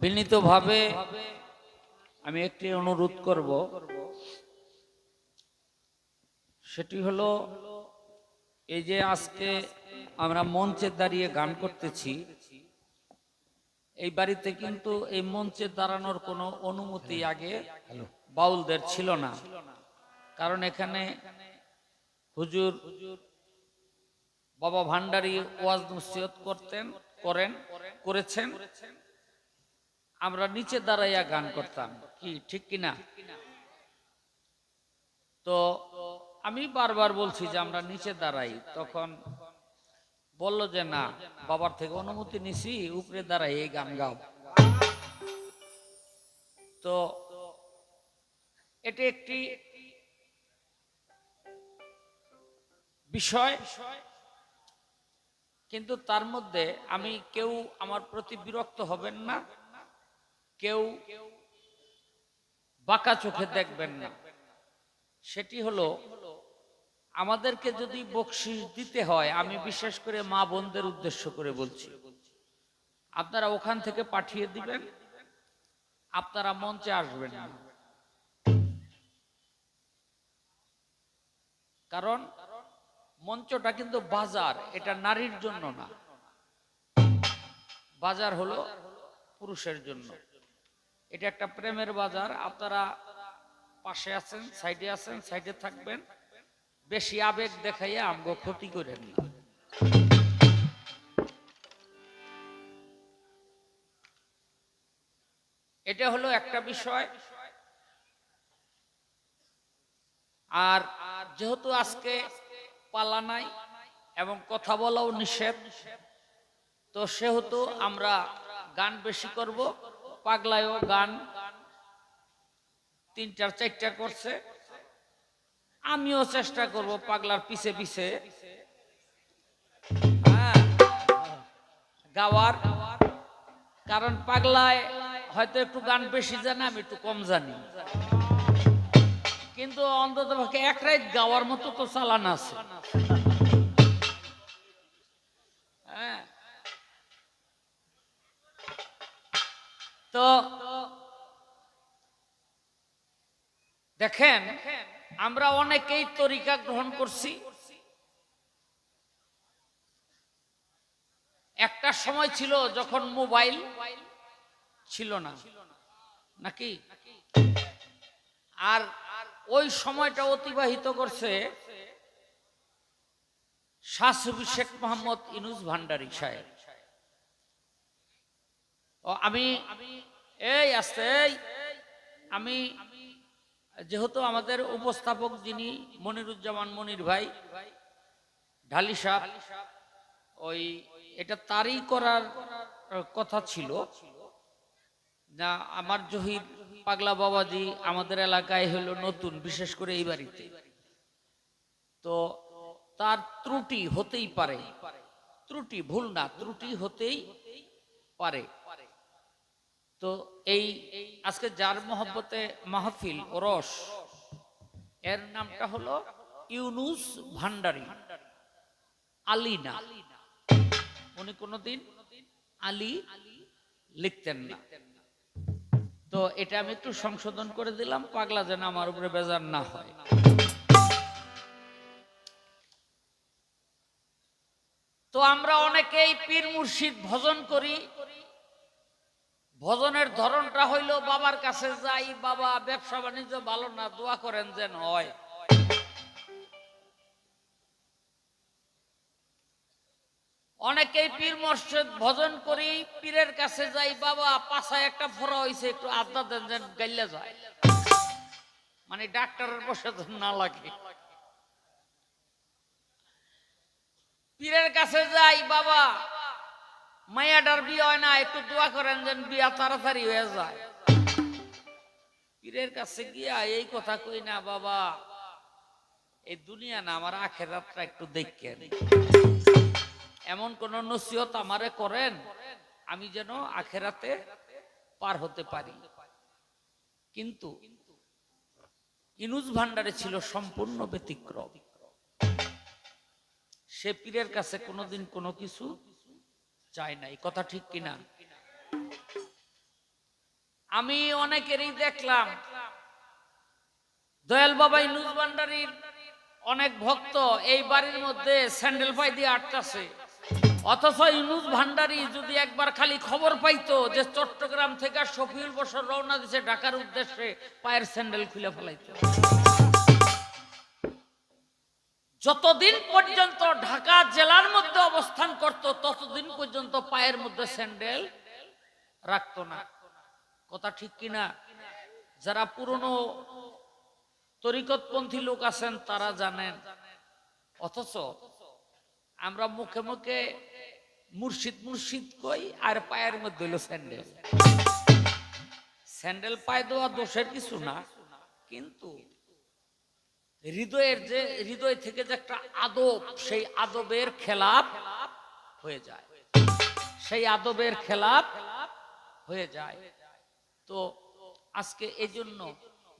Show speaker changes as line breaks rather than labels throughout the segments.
বিনীতভাবে আমি একটি অনুরোধ করব, সেটি হলো এই যে আজকে আমরা মঞ্চে দাঁড়িয়ে গান করতেছি, এই বাড়িতে কিন্তু এই মঞ্চে দাঁড়ানোর কোনো অনুমতি আগে বাউলদের ছিল না। কারণ এখানে হুজুর বাবা ভান্ডারী ওয়াজ নসিহত করেছেন, আমরা নিচে দাঁড়াইয়া গান করতাম, কি ঠিক কিনা? তো আমি বারবার বলছি যে আমরা নিচে দাঁড়াই, তখন বলল যে না, বাবার থেকে অনুমতি নিছি, উপরে দাঁড়াই এই গান গাও। তো এটি একটি বিষয়, কিন্তু তার মধ্যে আমি কেউ আমার প্রতি বিরক্ত হবেন না, কেউ বাঁকা চোখে দেখবেন না। সেটি হলো, আমাদেরকে যদি বকশিশ দিতে হয়, আমি বিশেষ করে মা বোনদের উদ্দেশ্য করে বলছি, আপনারা ওখান থেকে পাঠিয়ে দিবেন, আপনারা মঞ্চে আসবেন না। কারণ মঞ্চটা কিন্তু বাজার, এটা নারীর জন্য না, বাজার হলো পুরুষের জন্য। এটা একটা প্রেমের বাজার। আপনারা পাশে আছেন, সাইডে থাকবেন, বেশি আবেগ দেখাইয়া আমগো ক্ষতি করেন না। এটা হলো একটা বিষয়। আর যেহেতু আজকে পালা নাই এবং কথা বলাও নিষেধ, তো সেহেতু আমরা গান বেশি করব। পাগলায়ও গান 3-4টা করছে, আমিও চেষ্টা করব পাগলার পিছে পিছে গাওয়ার। কারণ পাগলায় হয়তো একটু গান বেশি জানে, আমি একটু কম জানি, কিন্তু অন্তত পক্ষে এক রাত গাওয়ার মতো তো চালান আছে। হ্যাঁ, তো দেখেন, আমরা অনেকেই তরিকা গ্রহণ করছি। একটা সময় ছিল যখন মোবাইল ছিল না, নাকি? আর ওই সময়টা অতিবাহিত করছে শাহ সুফি শেখ মোহাম্মদ ইউনুস ভান্ডারী সাহেব। আমি আমি যেহেতু আমাদের উপস্থাপক যিনি মনিরুজ্জামান মনির ভাই ঢালি সাহেব, ওই এটা তারই করার কথা ছিল না। আমার জহির পাগলা বাবাজি আমাদের এলাকায় হলো নতুন, বিশেষ করে এই বাড়িতে, তো তার ত্রুটি হতেই পারে, ত্রুটি ভুল না, ত্রুটি হতেই পারে। তো এই আজকে যার মহব্বতে মাহফিল ওরস, এর নামটা হলো ইউনুস ভান্ডারী, আলী না। উনি কোনোদিন আলী লিখতেন না। তো এটা আমি একটু সংশোধন করে দিলাম, পাগলা যেন আমার উপরে বেজার না হয়। তো আমরা অনেকেই পীর মুর্শিদ ভজন করি। ভজনের ধরনটা হইল, বাবার কাছে যাই, বাবা ব্যবসা বাণিজ্য ভালো না, দোয়া করেন যেন হয়। অনেকেই পীর মুর্শিদ ভজন করি, পীরের কাছে যাই, বাবা পাছায় একটা ফোড়া হইছে, একটু আড্ডা দেন যেন গাইলে যায়, মানে ডাক্তারের বসে না লাগে। পীরের কাছে যাই, বাবা মাইয়াটার বিয়ে হয় না, একটু দোয়া করেন যেন বিয়া তাড়াতাড়ি হয়ে যায়। পীরের কাছে গিয়া এই কথা কই না, বাবা এই দুনিয়া না, আমার আখেরাতটা একটু দেখেন, এমন কোন নসিহত আমারে করেন আমি যেন আখেরাতে পার হতে পারি। কিন্তু ইউনুস ভান্ডারী ছিল সম্পূর্ণ ব্যতিক্রম। সে পীরের কাছে কোনোদিন কোনো কিছু চায় নাই, কথা ঠিক কিনা? আমি অনেকেরই দেখলাম দয়াল বাবা ইউনুস ভান্ডারীর অনেক ভক্ত এই বাড়ির মধ্যে স্যান্ডেল পাই দিয়ে আটকাছে, অথচ ইউনুস ভান্ডারী যদি একবার খালি খবর পাইতো যে চট্টগ্রাম থেকে শফিউল বসর রওনা দিছে ঢাকার উদ্দেশ্যে, পায়ের স্যান্ডেল খুলে ফেলাইতো। যতদিন পর্যন্ত ঢাকা জেলার মধ্যে অবস্থান করত ততদিন পর্যন্ত পায়ের মধ্যে স্যান্ডেল রাখতো না। কথা ঠিক কিনা? যারা পুরনো তরিকতপন্থী লোক আছেন তারা জানেন। অথচ আমরা মুখে মুখে মুর্শিদ মুর্শিদ কই, আর পায়ের মধ্যে হইল স্যান্ডেল। স্যান্ডেল পায়ে দেওয়া দোষের কিছু না, কিন্তু হৃদয়ের যে হৃদয় থেকে যে একটা আদব, সেই আদবের খেলাপ হয়ে যায়, সেই আদবের খেলাপ হয়ে যায়। তো আজকে এই জন্য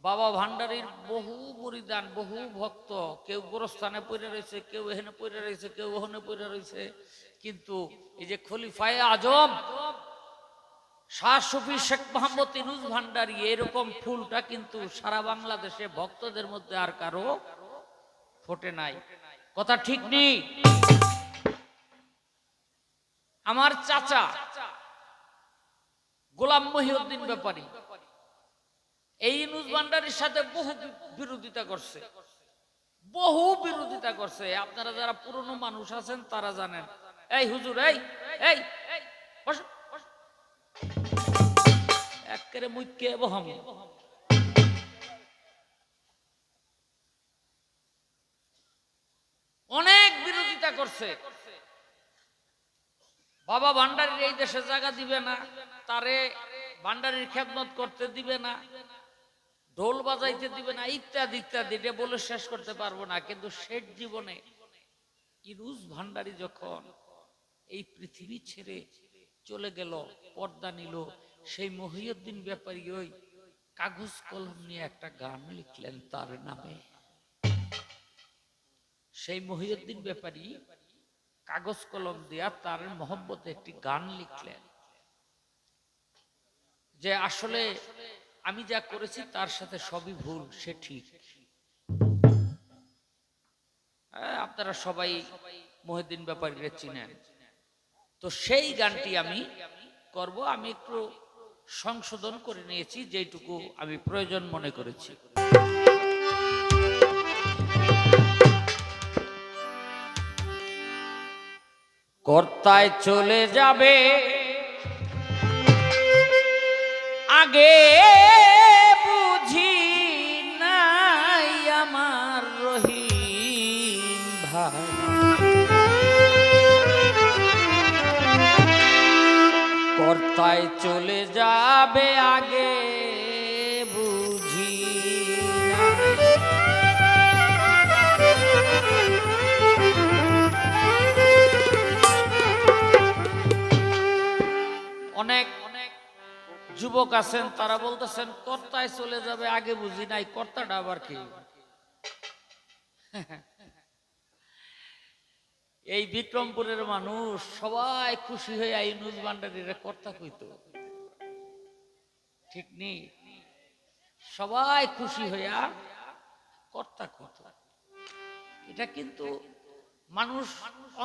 বাবা ভান্ডারীর বহু মুরিদান, বহু ভক্ত, কেউ গোরস্থানে পড়ে রয়েছে, কেউ এখানে পড়ে রয়েছে, কেউ ওখানে পড়ে রয়েছে, কিন্তু এই যে খলিফায়ে আজম শাহ সুফি শেখ মোহাম্মদ ইউনুস ভান্ডারী, এরকম ফুলটা কিন্তু সারা বাংলাদেশে ভক্তদের মধ্যে আর কারো ফোটে নাই। কথা ঠিক নেই? আমার চাচা গোলাম মহিউদ্দিন ব্যাপারী এই ইউনুস ভান্ডারীর সাথে বহু বিরোধিতা করছে, বহু বিরোধিতা করছে। আপনারা যারা পুরনো মানুষ আছেন তারা জানেন। এই হুজুর, এই এই বসো, একেবারে মুইকে বহাম। অনেক বিরোধিতা করছে। বাবা ভান্ডারীর এই দেশে জায়গা দিবে না, তারে ভান্ডারীর খেদমত করতে দিবে না, ঢোল বাজাইতে দিবে না, ইত্যাদি ইত্যাদি, এটা বলে শেষ করতে পারবো না। কিন্তু শেষ জীবনে ইউনুস ভান্ডারী যখন এই পৃথিবী ছেড়ে চলে গেল, পর্দা নিল, সেই মহিউদ্দিন ব্যাপারী ওই কাগজ কলম নিয়ে একটা গান লিখলেন তার নামে। সেই মহিউদ্দিন ব্যাপারী কাগজ কলম দিয়া তার মহব্বতে একটি গান লিখলেন যে আসলে আমি যা করেছি তার সাথে সবই ভুল, সে ঠিক। আপনারা সবাই মহিউদ্দিন ব্যাপারীকে চিনেন। তো সেই গানটি আমি করব, আমি একটু সংশোধন করে নিয়েছি যেটুকু আমি প্রয়োজন মনে করেছি। কর্তায় চলে যাবে আগে বুঝি নাই আমার রহিম ভাই, কর্তায় চলে যাবে আগে বুঝি নাই। অনেক যুবক আছেন তারা বলতেছেন কর্তায় চলে যাবে আগে বুঝি নাই, কর্তাটা আবার কি? এই বিক্রমপুরের মানুষ সবাই খুশি হয়ে ইউনুস ভান্ডারীর কর্তা কইতো, ঠিক নেই? সবাই খুশি হইয়া কর্তা কইতো। এটা কিন্তু মানুষ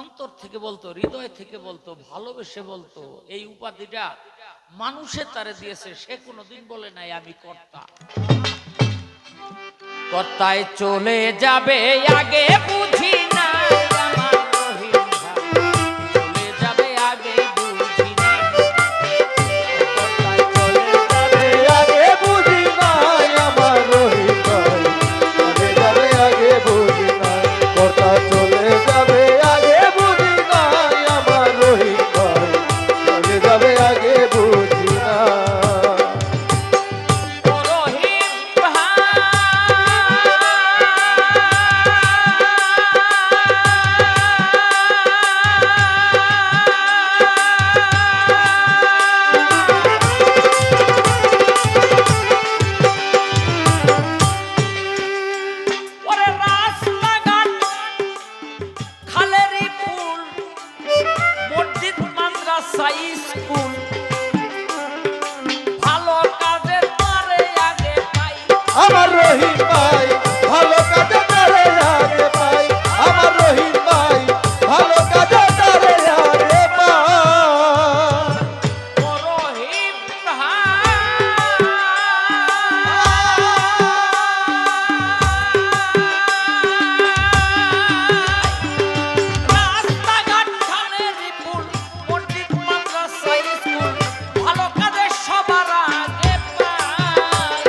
অন্তর থেকে বলতো, হৃদয় থেকে বলতো, ভালোবেসে বলতো। এই উপাধিটা মানুষে তারে দিয়েছে, সে কোনোদিন বলে নাই আমি কর্তা। কর্তায় চলে যাবে আগে বুঝি নাই আমার রহিম ভাই, চলে যাবে আগে বুঝি নাই। কর্তায় চলে যাবে আগে বুঝি নাই আমার রহিম ভাই, চলে যাবে আগে বুঝি নাই। কর্তা চলে যাবে আগে বুঝি নাই আমার রহিম ভাই, চলে যাবে আগে বুঝি নাই। রহিম ভাই
রহিম ভাই ভালো কাজে তারে আগে পাই, আমার রহিম ভাই ভালো কাজে তারে আগে পাই।
ও রহিম ভাই, রাস্তাঘাট খানের পুল, মসজিদ মাদ্রাসা স্কুল, ভালো কাজে সবার আগে পাই।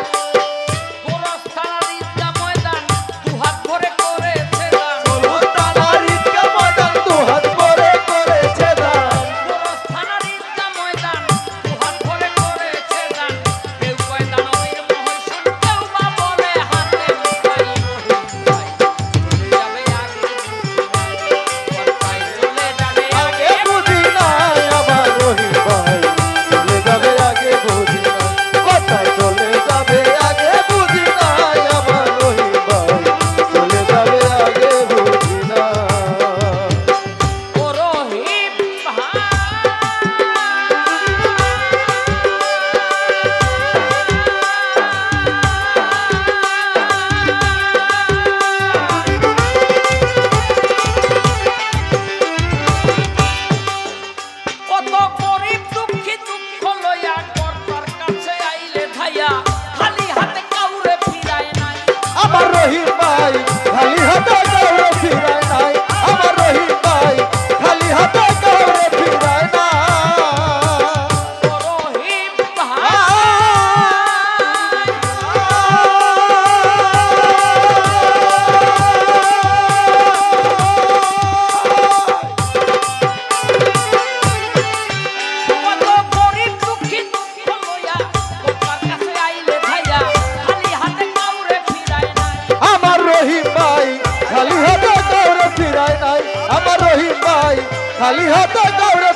গোরস্থানের ঈদগাহ ময়দান দুহাত ভরে করেছে দান,
গোরস্থানের ঈদগাহ ময়দান দুহাত ভরে করেছে দান,
গোরস্থানের ঈদগাহ ময়দান দুহাত ভরে করেছে দান। কেউ কয় দানবীর মহসিন, কেউ বা বলে হাতে মুঠাই। রহিম ভাই চলে যাবে আগে,
আগে বুঝি নাই আমার রহিম ভাই চলে যাবে আগে বুঝি নাই, কোথায় চলে যাবে আগে বুঝি নাই আমার রহিম ভাই চলে যাবে আগে বুঝি নাই।
ও রহিম ভাই, কত গরিব দুঃখী দুঃখ লইয়া কর্তার কাছে আইলে ধাইয়া, খালি হাতে কাউরে ফিরায় নাই।
আমার রহিম ভাই খালি হাতে কাউরে ফিরায় নাই, আমার রহিম ভাই খালি হাতে কাউরে ফিরায় না।
ও রহিম ভাই, কত গরিব দুঃখী দুঃখ লইয়া কর্তার কাছে আইলে ধাইয়া, খালি হাতে কাউরে ফিরায় নাই।
আমার রহিম ভাই খালি হাতে কাউরে ফিরায় নাই, আমার রহিম ভাই খালি হাতে কাউরে